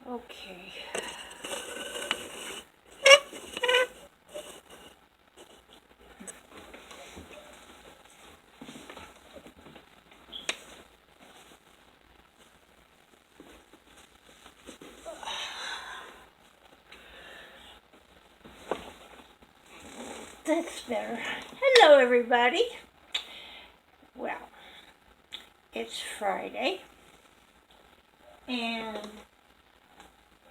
Okay. That's better. Hello, everybody. Well, it's Friday, and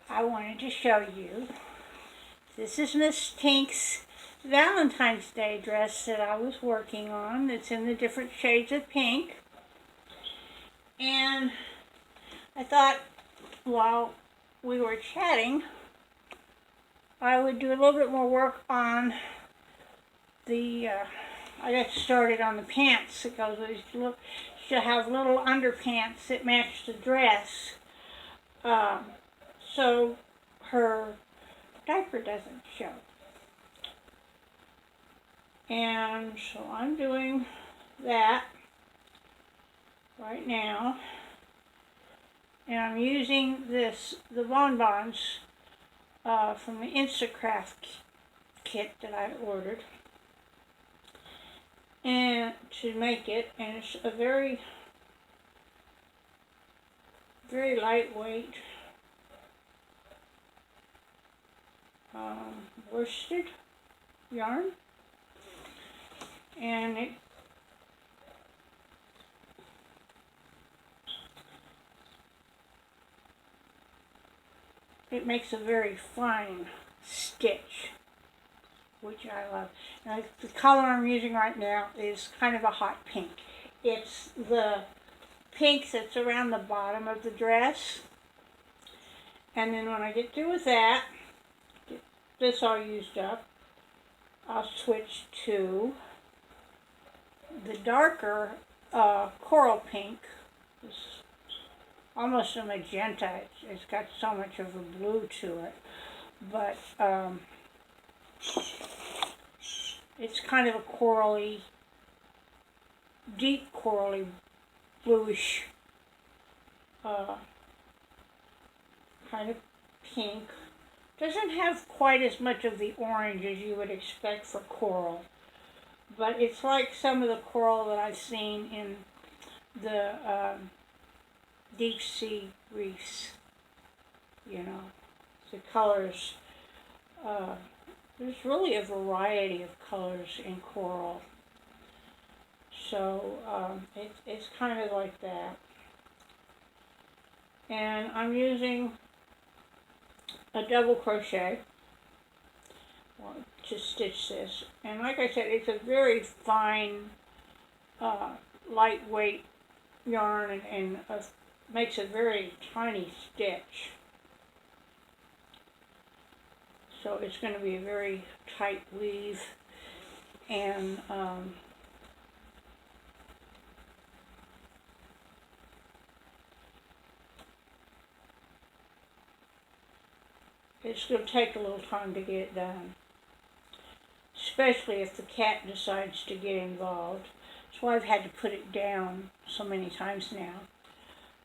I wanted to show you. This is Miss Tink's Valentine's Day dress that I was working on. It's in the different shades of pink. And I thought while we were chatting, I would do a little bit more work on I got started on the pants. It goes with she'll have little underpants that match the dress, so her diaper doesn't show. And so I'm doing that right now, and I'm using the bonbons from the Instacraft kit that I ordered, and to make it, and it's a very, very lightweight worsted yarn, and it makes a very fine stitch, which I love. Now, the color I'm using right now is kind of a hot pink. It's the pink that's around the bottom of the dress. And then when I get through with that, get this all used up, I'll switch to the darker coral pink. It's almost a magenta. It's got so much of a blue to it. But it's kind of a corally, deep corally, bluish kind of pink. Doesn't have quite as much of the orange as you would expect for coral, but it's like some of the coral that I've seen in the deep sea reefs. You know, the colors. There's really a variety of colors in coral, so it's kind of like that. And I'm using a double crochet to stitch this, and like I said, it's a very fine, lightweight yarn, and makes a very tiny stitch. So it's going to be a very tight weave, and it's going to take a little time to get it done, especially if the cat decides to get involved. That's why I've had to put it down so many times now.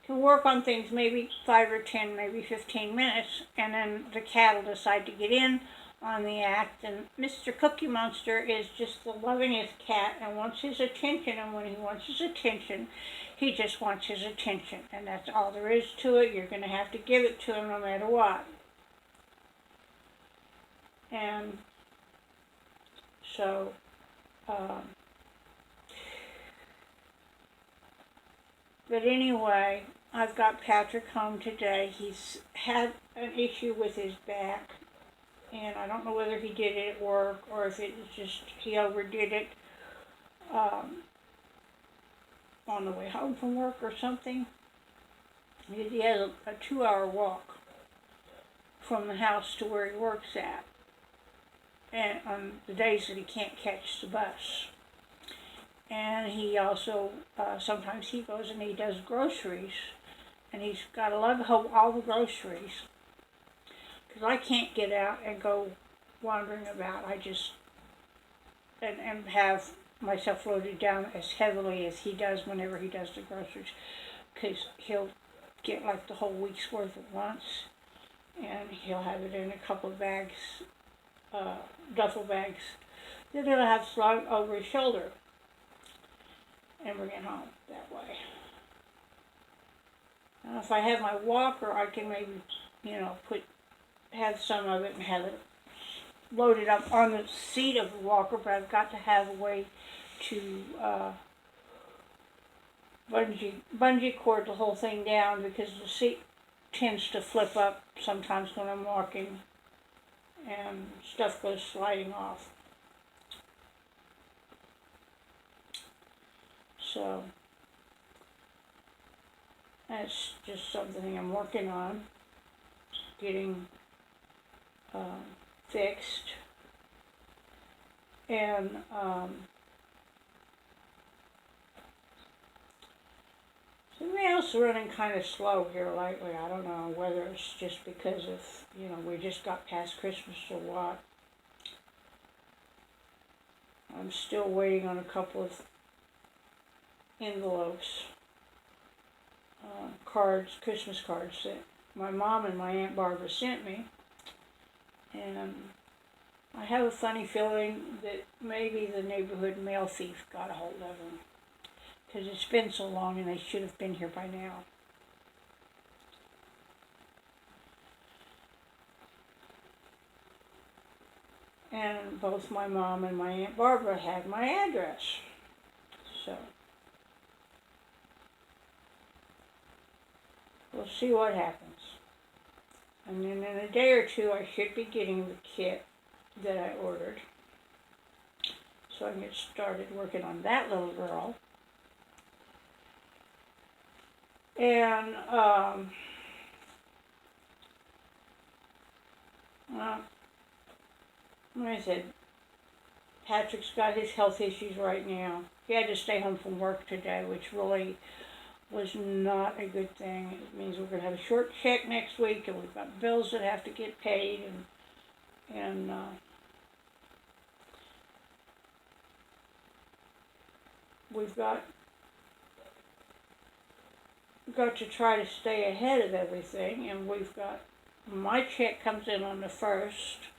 Can work on things maybe 5 or 10, maybe 15 minutes, and then the cat will decide to get in on the act. And Mr. Cookie Monster is just the lovingest cat and wants his attention, and when he wants his attention, he just wants his attention, and that's all there is to it. You're going to have to give it to him no matter what. And so but anyway, I've got Patrick home today. He's had an issue with his back, and I don't know whether he did it at work or if it was just he overdid it on the way home from work or something. He has a 2-hour walk from the house to where he works at, and on the days that he can't catch the bus. And he also, sometimes he goes and he does groceries, and he's got to lug home all the groceries, because I can't get out and go wandering about. I just, and have myself loaded down as heavily as he does whenever he does the groceries, because he'll get like the whole week's worth at once. and he'll have it in a couple of bags, duffel bags, that he'll have slung over his shoulder and bring it home that way. Now, if I have my walker, I can maybe, have some of it and have it loaded up on the seat of the walker, but I've got to have a way to bungee cord the whole thing down, because the seat tends to flip up sometimes when I'm walking and stuff goes sliding off. So that's just something I'm working on, getting fixed. And the mail's running kind of slow here lately. I don't know whether it's just because of, we just got past Christmas or what. I'm still waiting on a couple of envelopes, cards, Christmas cards that my mom and my Aunt Barbara sent me. And I have a funny feeling that maybe the neighborhood mail thief got a hold of them, because it's been so long and they should have been here by now. And both my mom and my Aunt Barbara had my address. So we'll see what happens. And then in a day or two, I should be getting the kit that I ordered, so I can get started working on that little girl. And like I said, Patrick's got his health issues right now. He had to stay home from work today, which really was not a good thing. It means we're going to have a short check next week, and we've got bills that have to get paid, and we've got to try to stay ahead of everything. And we've got, my check comes in on the 1st,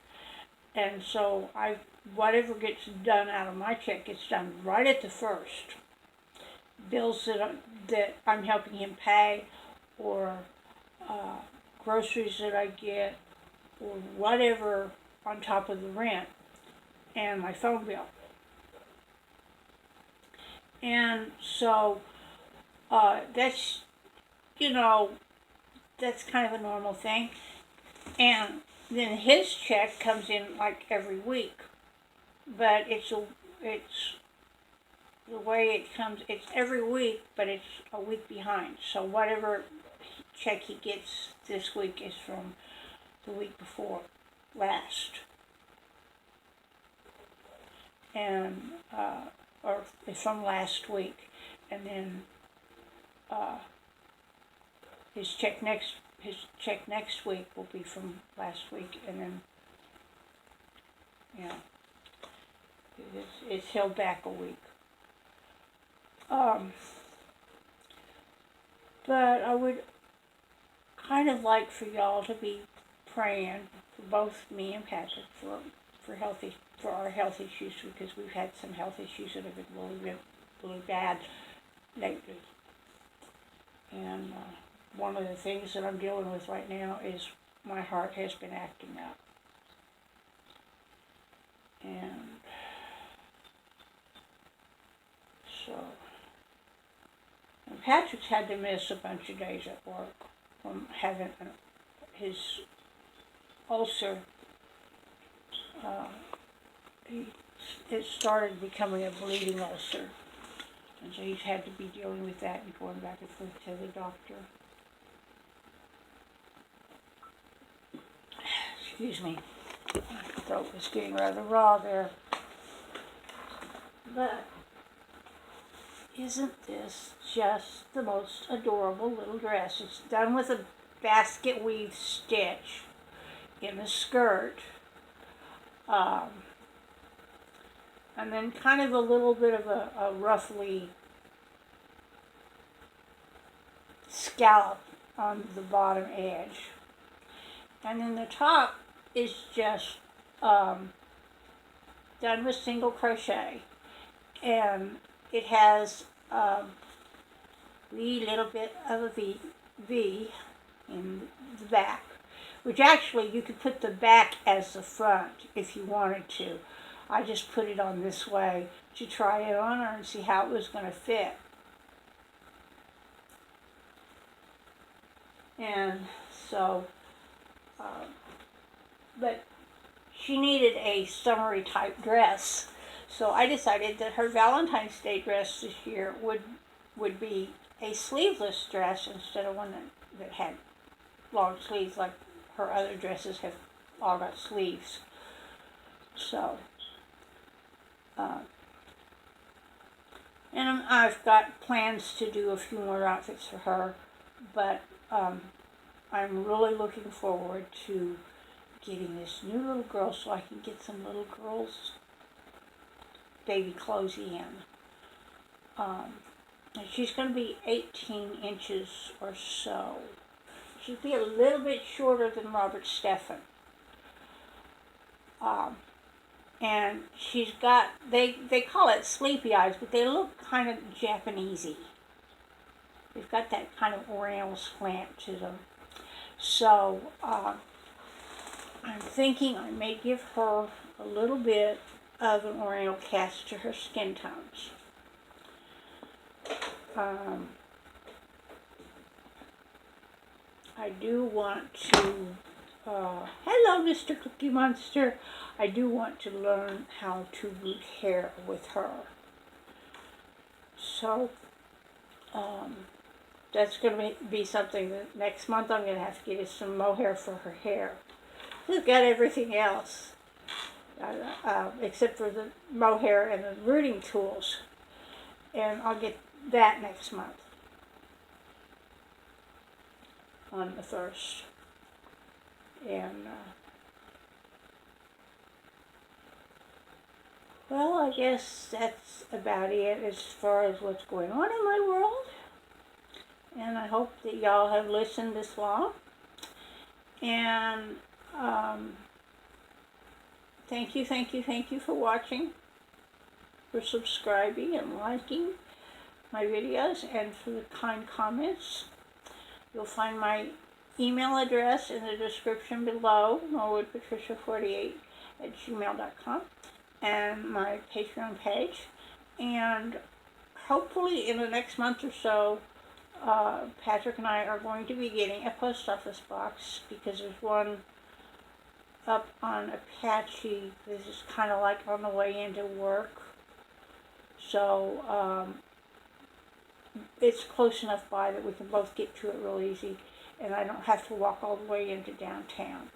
and so whatever gets done out of my check gets done right at the 1st. Bills that I'm helping him pay, or groceries that I get, or whatever on top of the rent, and my phone bill. And so that's, that's kind of a normal thing. And then his check comes in like every week, but it's the way it comes, it's every week, but it's a week behind. So whatever check he gets this week is from the week before last. And, or it's from last week. And then his check next week will be from last week. And then, it's held back a week. But I would kind of like for y'all to be praying for both me and Patrick for our health issues, because we've had some health issues that have been really bad lately. And one of the things that I'm dealing with right now is my heart has been acting up. And so, and Patrick's had to miss a bunch of days at work from having his ulcer. It started becoming a bleeding ulcer, and so he's had to be dealing with that and going back and forth to the doctor. Excuse me, my throat was getting rather raw there. But isn't this just the most adorable little dress? It's done with a basket weave stitch in the skirt. And then kind of a little bit of a roughly scallop on the bottom edge. And then the top is just done with single crochet, and it has wee little bit of a V in the back, which actually you could put the back as the front if you wanted to. I just put it on this way to try it on her and see how it was going to fit. And so, but she needed a summery type dress, so I decided that her Valentine's Day dress this year would be a sleeveless dress instead of one that had long sleeves like her other dresses have all got sleeves. So, and I've got plans to do a few more outfits for her, but I'm really looking forward to getting this new little girl so I can get some little girls' baby clothes in. And she's going to be 18 inches or so. She'll be a little bit shorter than Robert Stephan. And she's got, they call it sleepy eyes, but they look kind of Japanesey. They've got that kind of oriental slant to them. So, I'm thinking I may give her a little bit of an oriental cast to her skin tones. I do want to, hello Mr. Cookie Monster, I do want to learn how to root hair with her. So, that's going to be something that next month I'm going to have to get her some mohair for her hair. We've got everything else, except for the mohair and the rooting tools, and I'll get that next month on the 1st. And well, I guess that's about it as far as what's going on in my world. And I hope that y'all have listened this long. And thank you for watching, for subscribing and liking my videos, and for the kind comments. You'll find my email address in the description below, norwoodpatricia48@gmail.com, and my Patreon page. And hopefully in the next month or so, Patrick and I are going to be getting a post office box, because there's one up on Apache that is kind of like on the way into work. So it's close enough by that we can both get to it real easy, and I don't have to walk all the way into downtown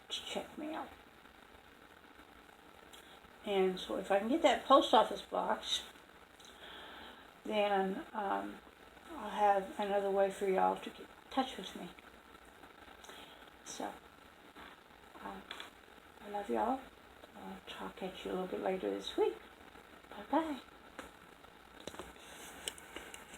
to check mail. And so if I can get that post office box, then I'll have another way for y'all to get in touch with me. So, I love y'all. I'll talk at you a little bit later this week. Bye-bye.